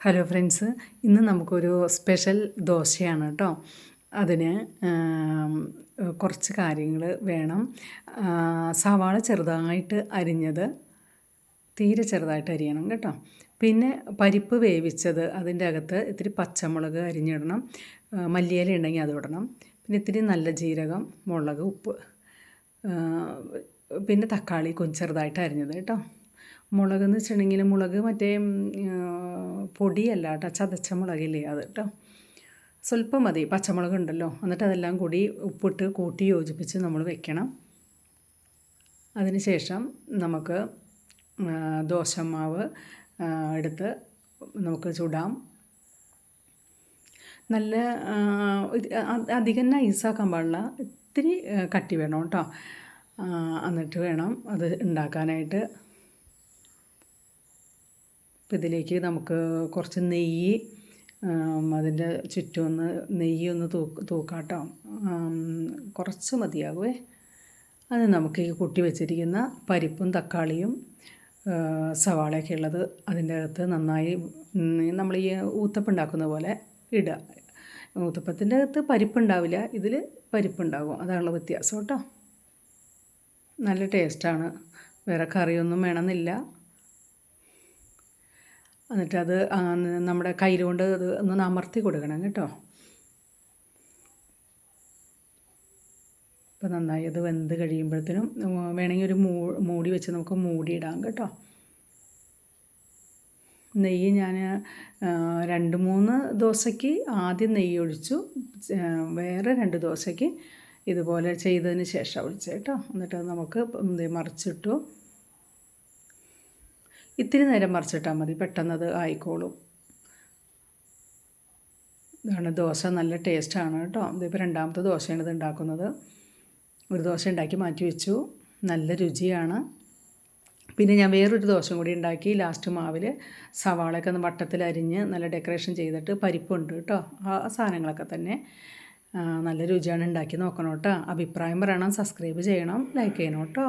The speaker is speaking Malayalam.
ഹലോ ഫ്രണ്ട്സ്, ഇന്ന് നമുക്കൊരു സ്പെഷ്യൽ ദോശയാണ് കേട്ടോ. അതിന് കുറച്ച് കാര്യങ്ങൾ വേണം. സവാള ചെറുതായിട്ട് അരിഞ്ഞത്, തീരെ ചെറുതായിട്ട് അരിയണം കേട്ടോ. പിന്നെ പരിപ്പ് വേവിച്ചത്, അതിൻ്റെ അകത്ത് ഇത്തിരി പച്ചമുളക് അരിഞ്ഞിടണം, മല്ലിയില ഉണ്ടെങ്കിൽ അത് ഇടണം. പിന്നെ ഇത്തിരി നല്ല ജീരകം, മുളക്, ഉപ്പ്, പിന്നെ തക്കാളി ചെറുതായിട്ട് അരിഞ്ഞത് കേട്ടോ. മുളകെന്ന് വെച്ചിട്ടുണ്ടെങ്കിൽ മുളക് മറ്റേ പൊടിയല്ല കേട്ടോ, ചതച്ച മുളകില്ലേ അത് കേട്ടോ. സ്വല്പം മതി, പച്ചമുളക് ഉണ്ടല്ലോ. എന്നിട്ട് അതെല്ലാം കൂടി ഉപ്പിട്ട് കൂട്ടി യോജിപ്പിച്ച് നമ്മൾ വെക്കണം. അതിന് ശേഷം നമുക്ക് ദോശമാവ് എടുത്ത് നമുക്ക് ചുടാം. നല്ല അധികം നൈസാക്കാൻ പാടില്ല, ഇത്തിരി കട്ടി വേണം കേട്ടോ. എന്നിട്ട് വേണം അത് ഉണ്ടാക്കാനായിട്ട്. അപ്പം ഇതിലേക്ക് നമുക്ക് കുറച്ച് നെയ്യ് അതിൻ്റെ ചുറ്റും ഒന്ന് നെയ്യൊന്ന് തൂക്കാം കേട്ടോ. കുറച്ച് മതിയാകുമേ. അത് നമുക്ക് ഈ കൂട്ടി വെച്ചിരിക്കുന്ന പരിപ്പും തക്കാളിയും സവാളയൊക്കെ ഉള്ളത് അതിൻ്റെ അകത്ത് നന്നായി നമ്മൾ ഈ ഊത്തപ്പം ഉണ്ടാക്കുന്ന പോലെ ഇടുക. ഊത്തപ്പത്തിൻ്റെ അകത്ത് പരിപ്പുണ്ടാവില്ല, ഇതിൽ പരിപ്പുണ്ടാകും, അതാണുള്ള വ്യത്യാസം കേട്ടോ. നല്ല ടേസ്റ്റാണ്, വേറെ കറിയൊന്നും വേണമെന്നില്ല. എന്നിട്ടത് നമ്മുടെ കയ്യിൽ കൊണ്ട് അത് ഒന്ന് അമർത്തി കൊടുക്കണം കേട്ടോ. അപ്പോൾ നന്നായി അത് വെന്ത് കഴിയുമ്പോഴത്തേനും വേണമെങ്കിൽ ഒരു മൂടി വെച്ച് നമുക്ക് മൂടിയിടാം കേട്ടോ. നെയ്യ് ഞാൻ 2-3 ദോശയ്ക്ക് ആദ്യം നെയ്യ് ഒഴിച്ചു, വേറെ 2 ദോശയ്ക്ക് ഇതുപോലെ ചെയ്തതിന് ശേഷം ഒഴിച്ചു കേട്ടോ. എന്നിട്ട് നമുക്ക് മറിച്ചിട്ടു. ഇത്തിരി നേരം മറിച്ചിട്ടാൽ മതി, പെട്ടെന്നത് ആയിക്കോളും. ഇതാണ് ദോശ, നല്ല ടേസ്റ്റാണ് കേട്ടോ. ഇതിപ്പോൾ 2ാമത്തെ ദോശയാണ് ഇത് ഉണ്ടാക്കുന്നത്. ഒരു ദോശ ഉണ്ടാക്കി മാറ്റി വെച്ചു, നല്ല രുചിയാണ്. പിന്നെ ഞാൻ വേറൊരു ദോശ കൂടി ഉണ്ടാക്കി. ലാസ്റ്റ് മാവിൽ സവാളയൊക്കെ ഒന്ന് വട്ടത്തിൽ അരിഞ്ഞ് നല്ല ഡെക്കറേഷൻ ചെയ്തിട്ട് പരിപ്പുണ്ട് കേട്ടോ. ആ സാധനങ്ങളൊക്കെ തന്നെ നല്ല രുചിയാണ്. ഉണ്ടാക്കി നോക്കണം കേട്ടോ. അഭിപ്രായം പറയണം, സബ്സ്ക്രൈബ് ചെയ്യണം, ലൈക്ക് ചെയ്യണം കേട്ടോ.